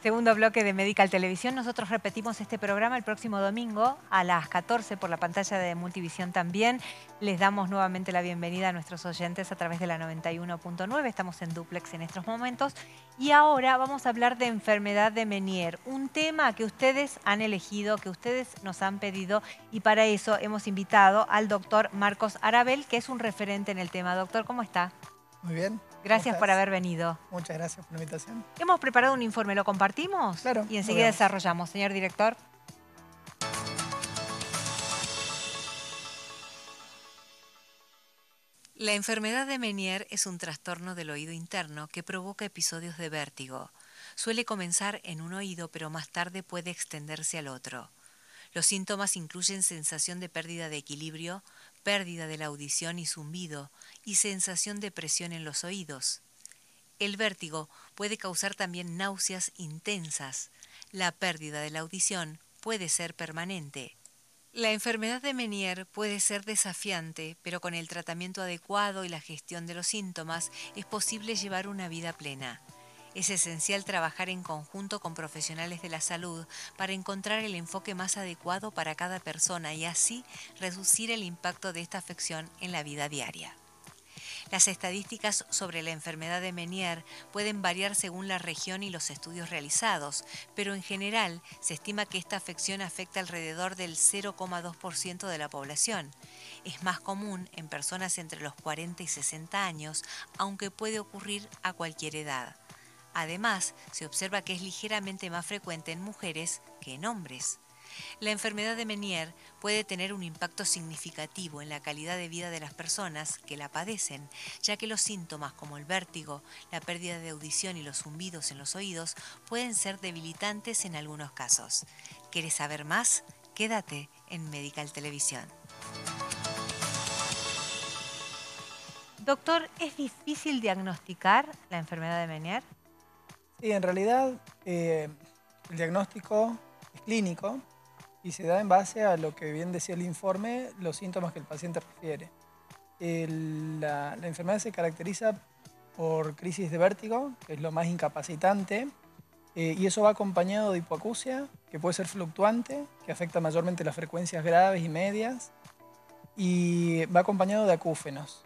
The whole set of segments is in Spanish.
Segundo bloque de Medical Televisión. Nosotros repetimos este programa el próximo domingo a las 14 por la pantalla de Multivisión también. Les damos nuevamente la bienvenida a nuestros oyentes a través de la 91.9. Estamos en dúplex en estos momentos. Y ahora vamos a hablar de enfermedad de Meniere, un tema que ustedes han elegido, que ustedes nos han pedido, y para eso hemos invitado al doctor Marcos Arabel, que es un referente en el tema. Doctor, ¿cómo está? Muy bien. ¿Cómo Gracias por estás? haber venido. Muchas gracias por la invitación. Hemos preparado un informe, ¿lo compartimos? Claro, Y lo enseguida veamos. desarrollamos, señor director. La enfermedad de Meniere es un trastorno del oído interno que provoca episodios de vértigo. Suele comenzar en un oído, pero más tarde puede extenderse al otro. Los síntomas incluyen sensación de pérdida de equilibrio, pérdida de la audición y zumbido, y sensación de presión en los oídos. El vértigo puede causar también náuseas intensas. La pérdida de la audición puede ser permanente. La enfermedad de Meniere puede ser desafiante, pero con el tratamiento adecuado y la gestión de los síntomas es posible llevar una vida plena. Es esencial trabajar en conjunto con profesionales de la salud para encontrar el enfoque más adecuado para cada persona y así reducir el impacto de esta afección en la vida diaria. Las estadísticas sobre la enfermedad de Meniere pueden variar según la región y los estudios realizados, pero en general se estima que esta afección afecta alrededor del 0,2% de la población. Es más común en personas entre los 40 y 60 años, aunque puede ocurrir a cualquier edad. Además, se observa que es ligeramente más frecuente en mujeres que en hombres. La enfermedad de Meniere puede tener un impacto significativo en la calidad de vida de las personas que la padecen, ya que los síntomas como el vértigo, la pérdida de audición y los zumbidos en los oídos pueden ser debilitantes en algunos casos. ¿Quieres saber más? Quédate en Medical Televisión. Doctor, ¿es difícil diagnosticar la enfermedad de Meniere? Sí, en realidad el diagnóstico es clínico y se da en base a lo que bien decía el informe, los síntomas que el paciente refiere. La enfermedad se caracteriza por crisis de vértigo, que es lo más incapacitante, y eso va acompañado de hipoacusia, que puede ser fluctuante, que afecta mayormente las frecuencias graves y medias, y va acompañado de acúfenos.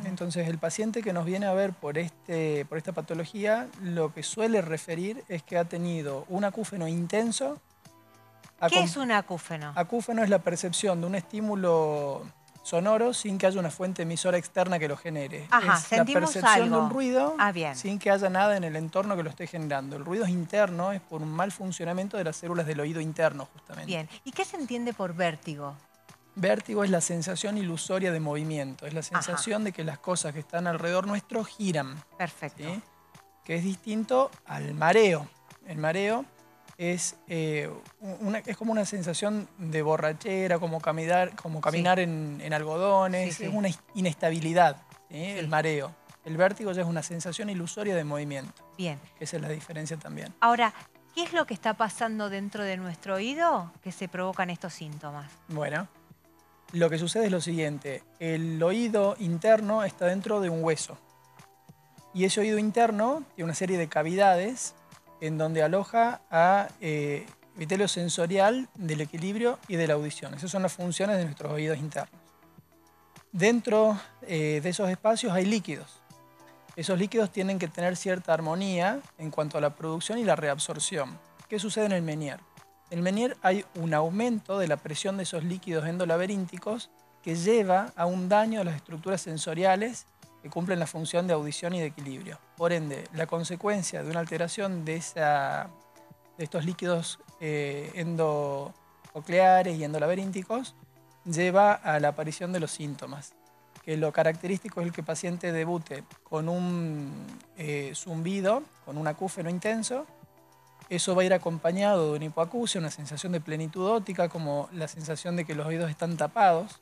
Entonces el paciente que nos viene a ver por esta patología lo que suele referir es que ha tenido un acúfeno intenso. ¿Qué es un acúfeno? Acúfeno es la percepción de un estímulo sonoro sin que haya una fuente emisora externa que lo genere. Ajá, Es la sentimos percepción de un algo. ruido Ah, bien. sin que haya nada en el entorno que lo esté generando. El ruido es interno, es por un mal funcionamiento de las células del oído interno justamente. Bien. ¿Y qué se entiende por vértigo? Vértigo es la sensación ilusoria de movimiento, es la sensación de que las cosas que están alrededor nuestro giran. Perfecto. ¿Sí? Que es distinto al mareo. El mareo es como una sensación de borrachera, como caminar en algodones, Sí, sí. es una inestabilidad, ¿sí? Sí. El mareo. El vértigo ya es una sensación ilusoria de movimiento. Bien. Esa es la diferencia también. Ahora, ¿qué es lo que está pasando dentro de nuestro oído que se provocan estos síntomas? Bueno, lo que sucede es lo siguiente. El oído interno está dentro de un hueso. Y ese oído interno tiene una serie de cavidades en donde aloja a epitelio sensorial del equilibrio y de la audición. Esas son las funciones de nuestros oídos internos. Dentro de esos espacios hay líquidos. Esos líquidos tienen que tener cierta armonía en cuanto a la producción y la reabsorción. ¿Qué sucede en el Meniere? En el Meniere hay un aumento de la presión de esos líquidos endolaberínticos que lleva a un daño de las estructuras sensoriales que cumplen la función de audición y de equilibrio. Por ende, la consecuencia de una alteración de estos líquidos endococleares y endolaberínticos lleva a la aparición de los síntomas, que lo característico es el que el paciente debute con un zumbido, con un acúfeno intenso. Eso va a ir acompañado de una hipoacusia, una sensación de plenitud óptica, como la sensación de que los oídos están tapados.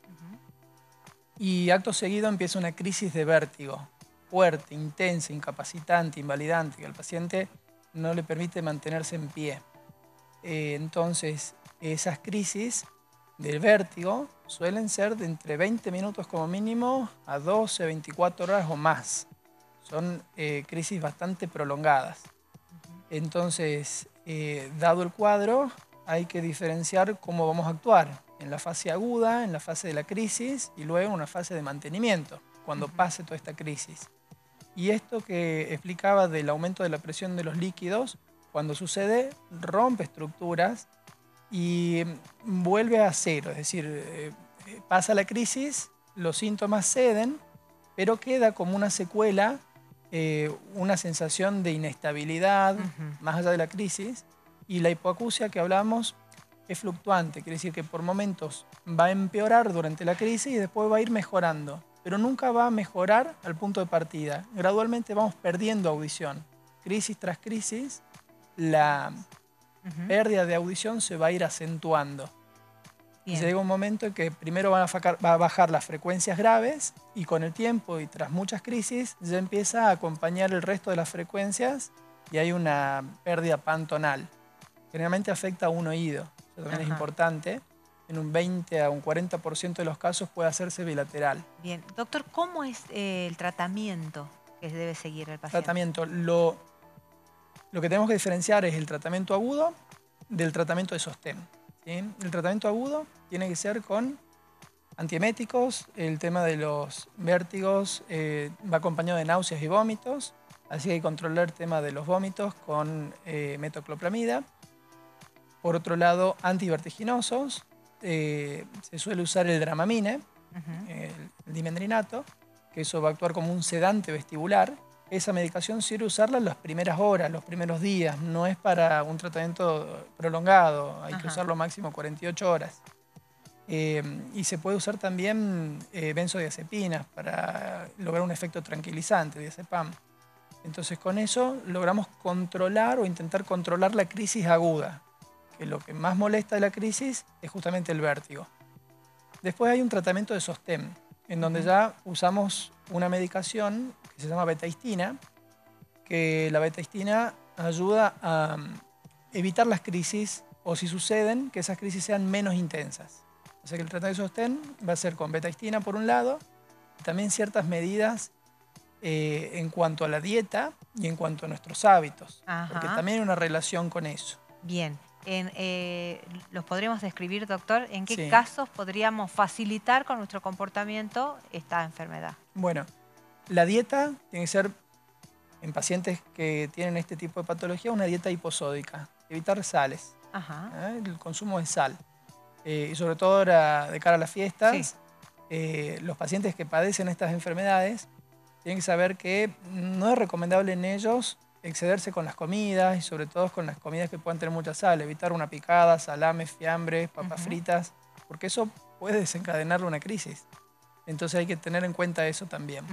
Y acto seguido empieza una crisis de vértigo, fuerte, intensa, incapacitante, invalidante, que al paciente no le permite mantenerse en pie. Entonces, esas crisis del vértigo suelen ser de entre 20 minutos como mínimo a 12, 24 horas o más. Son crisis bastante prolongadas. Entonces, dado el cuadro, hay que diferenciar cómo vamos a actuar en la fase aguda, en la fase de la crisis y luego en una fase de mantenimiento, cuando pase toda esta crisis. Y esto que explicaba del aumento de la presión de los líquidos, cuando sucede, rompe estructuras y vuelve a cero, es decir, pasa la crisis, los síntomas ceden, pero queda como una secuela, una sensación de inestabilidad más allá de la crisis, y la hipoacusia que hablamos es fluctuante, quiere decir que por momentos va a empeorar durante la crisis y después va a ir mejorando, pero nunca va a mejorar al punto de partida. Gradualmente vamos perdiendo audición. Crisis tras crisis, la pérdida de audición se va a ir acentuando. Y llega un momento en que primero va a bajar las frecuencias graves y con el tiempo y tras muchas crisis ya empieza a acompañar el resto de las frecuencias y hay una pérdida pantonal. Generalmente afecta a un oído, eso también es importante. En un 20 a un 40% de los casos puede hacerse bilateral. Bien, doctor, ¿cómo es el tratamiento que debe seguir el paciente? Tratamiento, lo que tenemos que diferenciar es el tratamiento agudo del tratamiento de sostén. ¿Sí? El tratamiento agudo tiene que ser con antieméticos, el tema de los vértigos va acompañado de náuseas y vómitos, así que hay que controlar el tema de los vómitos con metoclopramida. Por otro lado, antivertiginosos, se suele usar el Dramamine, el dimendrinato, que eso va a actuar como un sedante vestibular. Esa medicación sirve usarla en las primeras horas, los primeros días, no es para un tratamiento prolongado, hay que usarlo máximo 48 horas. Y se puede usar también benzodiazepinas para lograr un efecto tranquilizante, diazepam. Entonces con eso logramos controlar o intentar controlar la crisis aguda, que lo que más molesta de la crisis es justamente el vértigo. Después hay un tratamiento de sostén, en donde ya usamos una medicación que se llama betahistina, que la betahistina ayuda a evitar las crisis o si suceden, que esas crisis sean menos intensas. O sea que el tratamiento de sostén va a ser con betahistina por un lado, también ciertas medidas en cuanto a la dieta y en cuanto a nuestros hábitos, porque también hay una relación con eso. Bien, ¿los podríamos describir, doctor? ¿En qué casos podríamos facilitar con nuestro comportamiento esta enfermedad? Bueno, la dieta tiene que ser, en pacientes que tienen este tipo de patología, una dieta hiposódica, evitar sales, el consumo de sal. Y sobre todo ahora de cara a las fiestas, los pacientes que padecen estas enfermedades tienen que saber que no es recomendable en ellos excederse con las comidas y sobre todo con las comidas que puedan tener mucha sal, evitar una picada, salames, fiambres, papas fritas, porque eso puede desencadenar una crisis. Entonces hay que tener en cuenta eso también.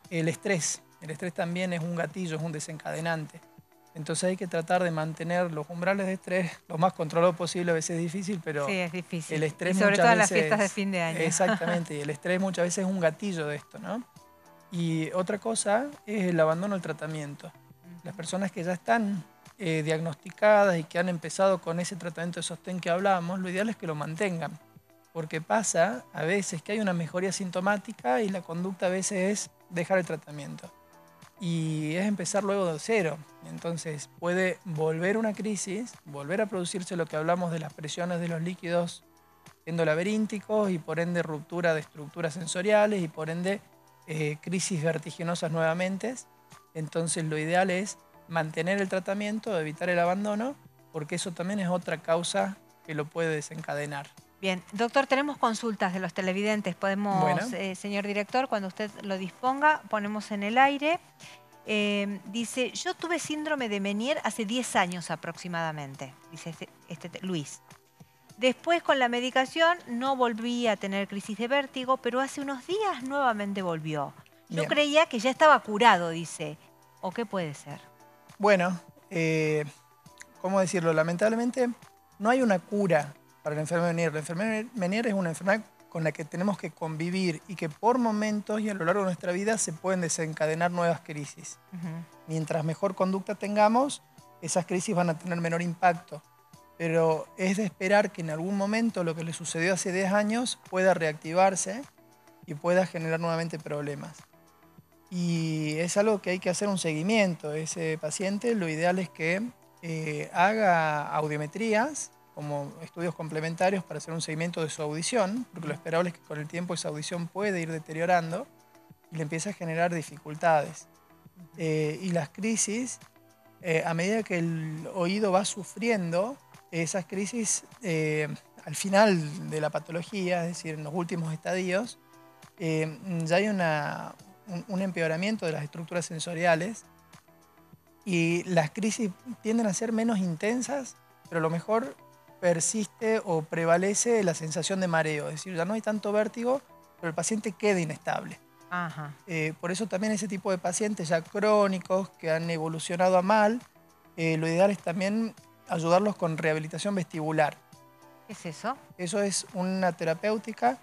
El estrés también es un gatillo, es un desencadenante. Entonces hay que tratar de mantener los umbrales de estrés lo más controlado posible. A veces es difícil, pero sí, es difícil. El estrés y sobre muchas todo en veces, las fiestas de fin de año. Exactamente, y el estrés muchas veces es un gatillo de esto, ¿no? Y otra cosa es el abandono del tratamiento. Las personas que ya están diagnosticadas y que han empezado con ese tratamiento de sostén que hablábamos, lo ideal es que lo mantengan. Porque pasa a veces que hay una mejoría sintomática y la conducta a veces es dejar el tratamiento. Y es empezar luego de cero. Entonces puede volver una crisis, volver a producirse lo que hablamos de las presiones de los líquidos endolaberínticos y por ende ruptura de estructuras sensoriales y por ende crisis vertiginosas nuevamente. Entonces lo ideal es mantener el tratamiento, evitar el abandono, porque eso también es otra causa que lo puede desencadenar. Bien, doctor, tenemos consultas de los televidentes. Podemos, señor director, cuando usted lo disponga, ponemos en el aire. Dice, yo tuve síndrome de Meniere hace 10 años aproximadamente, dice Luis. Después con la medicación no volví a tener crisis de vértigo, pero hace unos días nuevamente volvió. Yo creía que ya estaba curado, dice. ¿O qué puede ser? Bueno, ¿cómo decirlo? Lamentablemente no hay una cura para la enfermedad de Meniere. La enfermedad de Meniere es una enfermedad con la que tenemos que convivir y que por momentos y a lo largo de nuestra vida se pueden desencadenar nuevas crisis. Mientras mejor conducta tengamos, esas crisis van a tener menor impacto. Pero es de esperar que en algún momento lo que le sucedió hace 10 años pueda reactivarse y pueda generar nuevamente problemas. y es algo que hay que hacer un seguimiento. Ese paciente lo ideal es que haga audiometrías como estudios complementarios para hacer un seguimiento de su audición, porque lo esperable es que con el tiempo esa audición puede ir deteriorando y le empieza a generar dificultades. Y las crisis, a medida que el oído va sufriendo, esas crisis al final de la patología, es decir, en los últimos estadios, ya hay un empeoramiento de las estructuras sensoriales y las crisis tienden a ser menos intensas, pero a lo mejor persiste o prevalece la sensación de mareo, es decir, ya no hay tanto vértigo, pero el paciente queda inestable. Ajá. Por eso también ese tipo de pacientes ya crónicos que han evolucionado a mal, lo ideal es también ayudarlos con rehabilitación vestibular. ¿Qué es eso? Eso es una terapéutica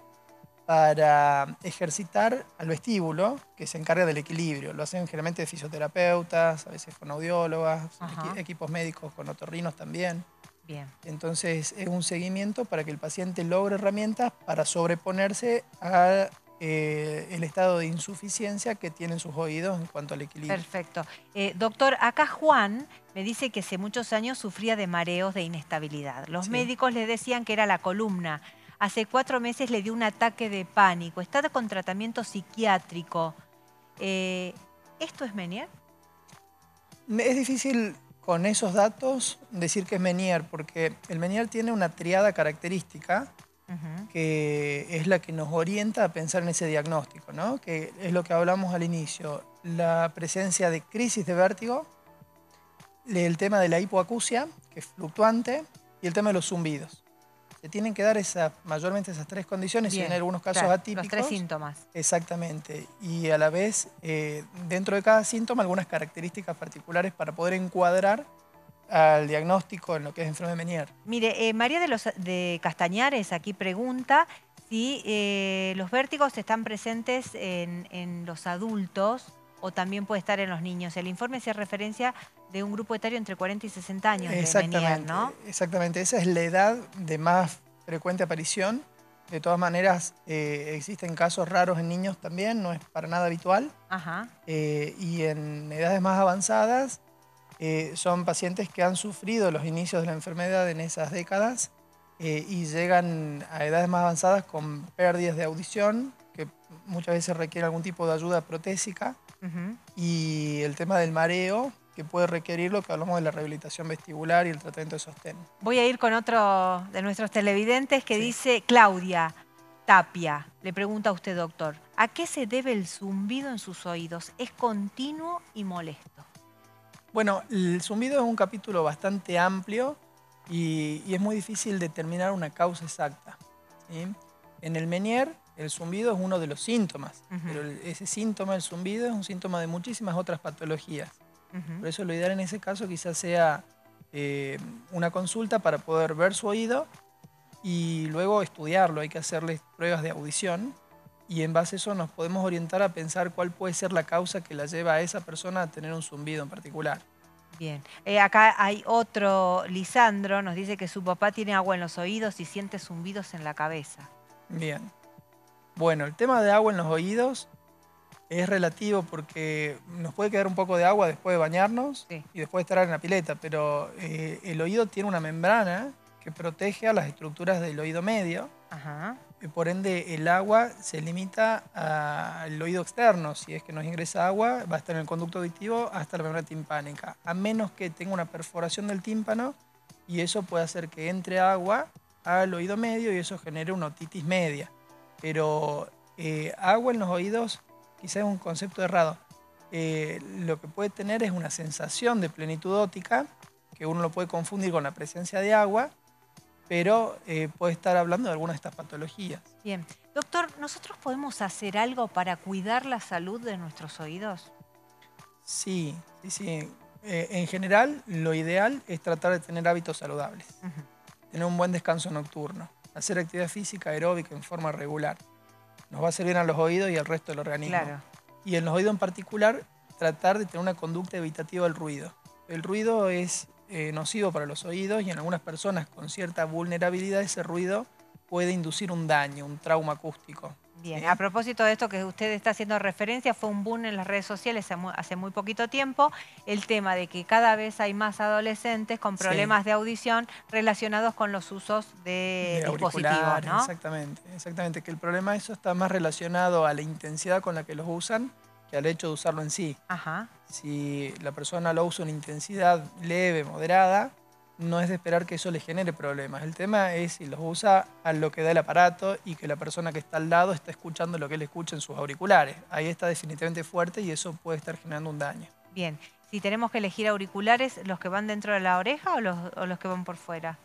para ejercitar al vestíbulo, que se encarga del equilibrio. Lo hacen generalmente fisioterapeutas, a veces fonoaudiólogas, equipos médicos con otorrinos también. Bien. Entonces es un seguimiento para que el paciente logre herramientas para sobreponerse a el estado de insuficiencia que tienen sus oídos en cuanto al equilibrio. Perfecto. Doctor, acá Juan me dice que hace muchos años sufría de mareos de inestabilidad. Los médicos le decían que era la columna. Hace 4 meses le dio un ataque de pánico. Está con tratamiento psiquiátrico. ¿Esto es Menier? Es difícil con esos datos decir que es Menier, porque el Menier tiene una triada característica que es la que nos orienta a pensar en ese diagnóstico, ¿no? Que es lo que hablamos al inicio, la presencia de crisis de vértigo, el tema de la hipoacusia, que es fluctuante, y el tema de los zumbidos. Se tienen que dar mayormente esas 3 condiciones, y en algunos casos atípicos. Los 3 síntomas. Exactamente, y a la vez, dentro de cada síntoma, algunas características particulares para poder encuadrar al diagnóstico en lo que es enfermedad de Menier. Mire, María de Castañares aquí pregunta si los vértigos están presentes en los adultos o también puede estar en los niños. El informe hacía referencia de un grupo etario entre 40 y 60 años de Menier, ¿no? Exactamente, esa es la edad de más frecuente aparición. De todas maneras, existen casos raros en niños también, no es para nada habitual. Y en edades más avanzadas, son pacientes que han sufrido los inicios de la enfermedad en esas décadas y llegan a edades más avanzadas con pérdidas de audición, que muchas veces requieren algún tipo de ayuda protésica, y el tema del mareo, que puede requerir lo que hablamos de la rehabilitación vestibular y el tratamiento de sostén. Voy a ir con otro de nuestros televidentes que dice, Claudia Tapia, le pregunta a usted, doctor, ¿a qué se debe el zumbido en sus oídos? ¿Es continuo y molesto? Bueno, el zumbido es un capítulo bastante amplio y es muy difícil determinar una causa exacta, ¿sí? En el Menier, el zumbido es uno de los síntomas, pero ese síntoma, el zumbido, es un síntoma de muchísimas otras patologías. Por eso lo ideal en ese caso quizás sea una consulta para poder ver su oído y luego estudiarlo. Hay que hacerle pruebas de audición y en base a eso nos podemos orientar a pensar cuál puede ser la causa que la lleva a esa persona a tener un zumbido en particular. Bien. Acá hay otro, Lisandro, nos dice que su papá tiene agua en los oídos y siente zumbidos en la cabeza. Bien. Bueno, el tema de agua en los oídos es relativo porque nos puede quedar un poco de agua después de bañarnos y después de estar en la pileta, pero el oído tiene una membrana que protege a las estructuras del oído medio. Y por ende el agua se limita al oído externo. Si es que nos ingresa agua, va a estar en el conducto auditivo hasta la membrana timpánica, a menos que tenga una perforación del tímpano y eso puede hacer que entre agua al oído medio y eso genere una otitis media. Pero agua en los oídos quizás es un concepto errado. Lo que puede tener es una sensación de plenitud óptica, que uno lo puede confundir con la presencia de agua, pero puede estar hablando de alguna de estas patologías. Bien. Doctor, ¿nosotros podemos hacer algo para cuidar la salud de nuestros oídos? Sí. En general, lo ideal es tratar de tener hábitos saludables. Tener un buen descanso nocturno. Hacer actividad física aeróbica en forma regular. Nos va a hacer bien a los oídos y al resto del organismo. Y en los oídos en particular, tratar de tener una conducta evitativa del ruido. El ruido es nocivo para los oídos y en algunas personas con cierta vulnerabilidad ese ruido puede inducir un daño, un trauma acústico. Bien, ¿sí? a propósito de esto que usted está haciendo referencia, fue un boom en las redes sociales hace muy poquito tiempo, el tema de que cada vez hay más adolescentes con Sí, problemas de audición relacionados con los usos de de dispositivos, auriculares, ¿no? exactamente. Exactamente, que el problema de eso está más relacionado a la intensidad con la que los usan que al hecho de usarlo en sí. Ajá, Si la persona lo usa en intensidad leve, moderada, no es de esperar que eso le genere problemas. El tema es si los usa a lo que da el aparato y que la persona que está al lado está escuchando lo que él escucha en sus auriculares. Ahí está definitivamente fuerte y eso puede estar generando un daño. bien. Si tenemos que elegir auriculares, ¿los que van dentro de la oreja o los que van por fuera?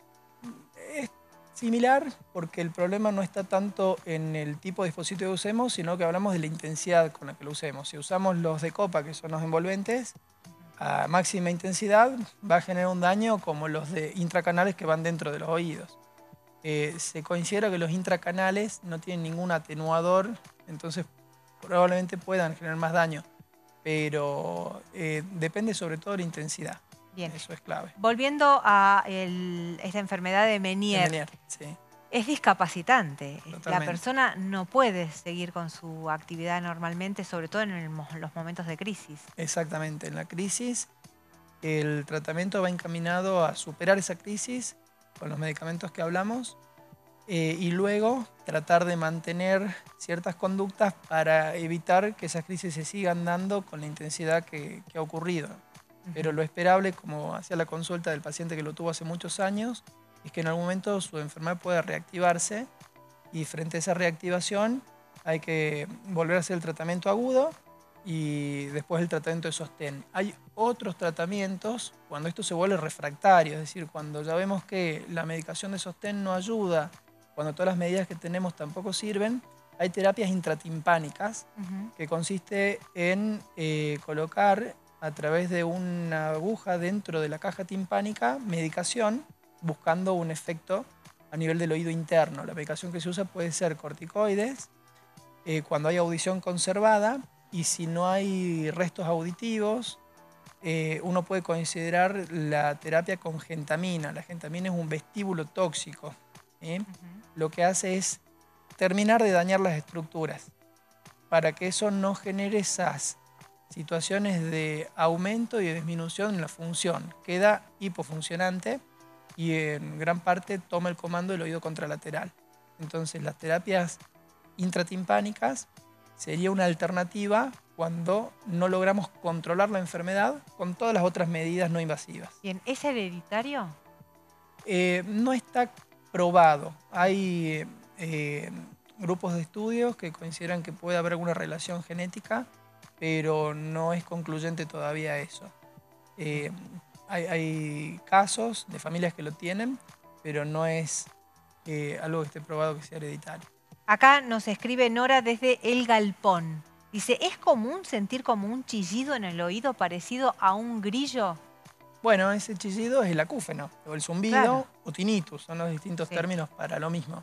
Es similar porque el problema no está tanto en el tipo de dispositivo que usemos, sino que hablamos de la intensidad con la que lo usemos. Si usamos los de copa, que son los envolventes, a máxima intensidad va a generar un daño como los de intracanales que van dentro de los oídos. Se considera que los intracanales no tienen ningún atenuador, entonces probablemente puedan generar más daño, pero depende sobre todo de la intensidad. Bien. Eso es clave. Volviendo a esta enfermedad de De Meniere, Meniere, sí, es discapacitante. La totalmente. persona no puede seguir con su actividad normalmente, sobre todo en los momentos de crisis. Exactamente. En la crisis, el tratamiento va encaminado a superar esa crisis con los medicamentos que hablamos y luego tratar de mantener ciertas conductas para evitar que esas crisis se sigan dando con la intensidad que ha ocurrido. Pero Ujú. lo esperable, como hacía la consulta del paciente que lo tuvo hace muchos años, es que en algún momento su enfermedad pueda reactivarse y frente a esa reactivación hay que volver a hacer el tratamiento agudo y después el tratamiento de sostén. Hay otros tratamientos cuando esto se vuelve refractario, es decir, cuando ya vemos que la medicación de sostén no ayuda, cuando todas las medidas que tenemos tampoco sirven, hay terapias intratimpánicas Ujú. que consiste en colocar a través de una aguja dentro de la caja timpánica medicación buscando un efecto a nivel del oído interno. La medicación que se usa puede ser corticoides cuando hay audición conservada y si no hay restos auditivos, uno puede considerar la terapia con gentamina. La gentamina es un vestíbulo tóxico. ¿Sí? Ujú. Lo que hace es terminar de dañar las estructuras para que eso no genere esas situaciones de aumento y de disminución en la función. Queda hipofuncionante y en gran parte toma el comando del oído contralateral. Entonces las terapias intratimpánicas sería una alternativa cuando no logramos controlar la enfermedad con todas las otras medidas no invasivas. Bien, ¿es hereditario? No está probado. Hay eh, grupos de estudios que consideran que puede haber alguna relación genética, pero no es concluyente todavía eso. Eh, hay casos de familias que lo tienen, pero no es algo que esté probado que sea hereditario. Acá nos escribe Nora desde El Galpón. Dice, ¿es común sentir como un chillido en el oído parecido a un grillo? Bueno, ese chillido es el acúfeno, o el Claro, zumbido, o tinnitus, son los distintos sí. términos para lo mismo.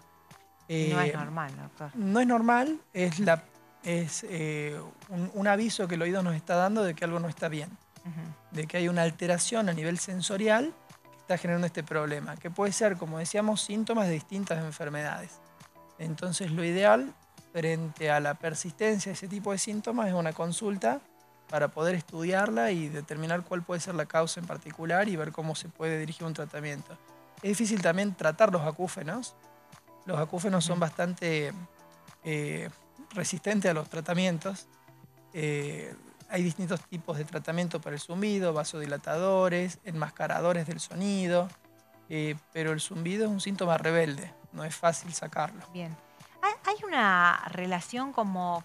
Y no es Eh, normal, doctor. no es normal, es un aviso que el oído nos está dando de que algo no está bien, Ujú. de que hay una alteración a nivel sensorial que está generando este problema, que puede ser, como decíamos, síntomas de distintas enfermedades. Entonces lo ideal frente a la persistencia de ese tipo de síntomas es una consulta para poder estudiarla y determinar cuál puede ser la causa en particular y ver cómo se puede dirigir un tratamiento. Es difícil también tratar los acúfenos. Los acúfenos son Ujú. bastante eh, resistentes a los tratamientos. Hay distintos tipos de tratamiento para el zumbido, vasodilatadores, enmascaradores del sonido, pero el zumbido es un síntoma rebelde, no es fácil sacarlo. Bien. Hay una relación como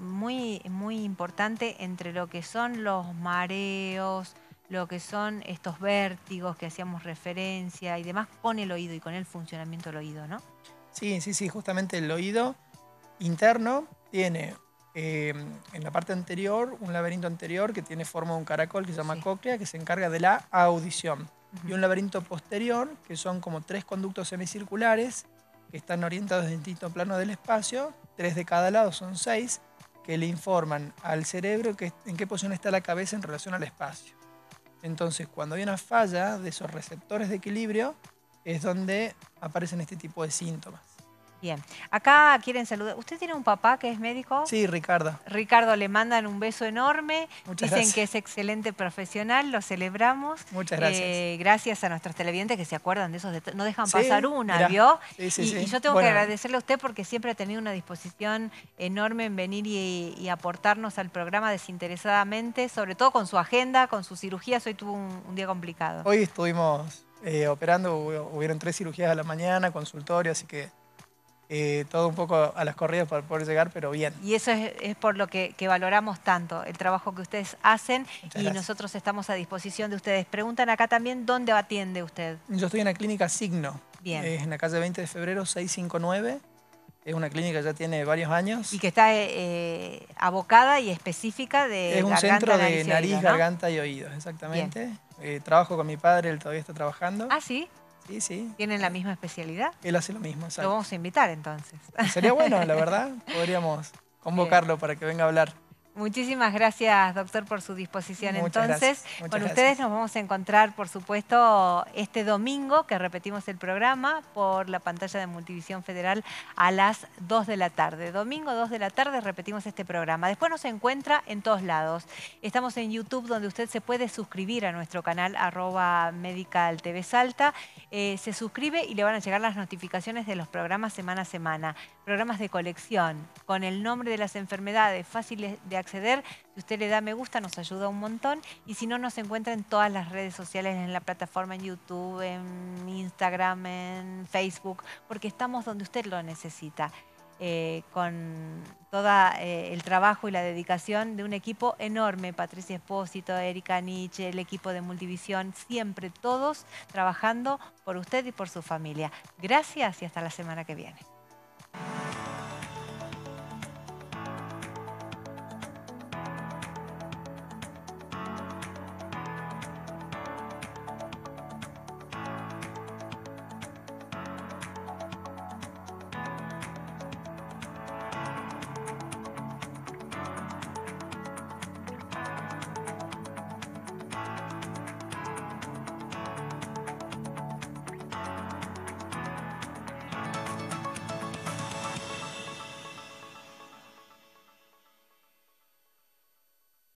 muy importante entre lo que son los mareos, lo que son estos vértigos que hacíamos referencia y demás con el oído y con el funcionamiento del oído, ¿no? Sí, sí, sí, justamente el oído interno tiene en la parte anterior un laberinto anterior que tiene forma de un caracol que se llama Sí. cóclea, que se encarga de la audición. Y Ujú. un laberinto posterior, que son como tres conductos semicirculares que están orientados en distintos planos del espacio, tres de cada lado, son seis, que le informan al cerebro en qué posición está la cabeza en relación al espacio. Entonces, cuando hay una falla de esos receptores de equilibrio, es donde aparecen este tipo de síntomas. Bien. Acá quieren saludar. ¿Usted tiene un papá que es médico? Sí, Ricardo. Ricardo, le mandan un beso enorme. Muchas Dicen que gracias. es excelente profesional, lo celebramos. Muchas gracias. Gracias a nuestros televidentes que se acuerdan de esos detalles. No dejan pasar Sí, una, mirá. ¿vio? Sí, sí, Y sí. yo tengo que Bueno, agradecerle a usted porque siempre ha tenido una disposición enorme en venir y aportarnos al programa desinteresadamente, sobre todo con su agenda, con sus cirugías. Hoy tuvo un día complicado. hoy estuvimos operando, hubieron 3 cirugías a la mañana, consultorio, así que todo un poco a las corridas para poder llegar, pero bien. Y eso es por lo que valoramos tanto, el trabajo que ustedes hacen Muchas y gracias. nosotros estamos a disposición de ustedes. Preguntan acá también dónde atiende usted. Yo estoy en la clínica Signo, Bien. en la calle 20 de febrero 659. Es una clínica que ya tiene varios años. Y que está abocada y específica Es de un garganta, centro de nariz y nariz, oído, ¿no? garganta y oídos, Bien. exactamente. Trabajo con mi padre, él todavía está trabajando. Ah, ¿sí? Sí, sí. ¿Tienen la misma especialidad? Él hace lo mismo, Lo exacto. vamos a invitar entonces. Sería bueno, la verdad. Podríamos Bien. convocarlo para que venga a hablar. Muchísimas gracias, doctor, por su disposición. Muchas Entonces, gracias. Muchas con ustedes gracias. nos vamos a encontrar, por supuesto, este domingo, que repetimos el programa por la pantalla de Multivisión Federal a las 2 de la tarde. Domingo, 2 de la tarde, repetimos este programa. Después nos encuentra en todos lados. Estamos en YouTube, donde usted se puede suscribir a nuestro canal @Medical TV Salta. Se suscribe y le van a llegar las notificaciones de los programas semana a semana. Programas de colección, con el nombre de las enfermedades, fáciles de acceder. Si usted le da me gusta, nos ayuda un montón. Y si no, nos encuentra en todas las redes sociales, en la plataforma, en YouTube, en Instagram, en Facebook, porque estamos donde usted lo necesita. Con todo el trabajo y la dedicación de un equipo enorme, Patricia Espósito, Erika Nietzsche, el equipo de Multivisión, siempre todos trabajando por usted y por su familia. Gracias y hasta la semana que viene.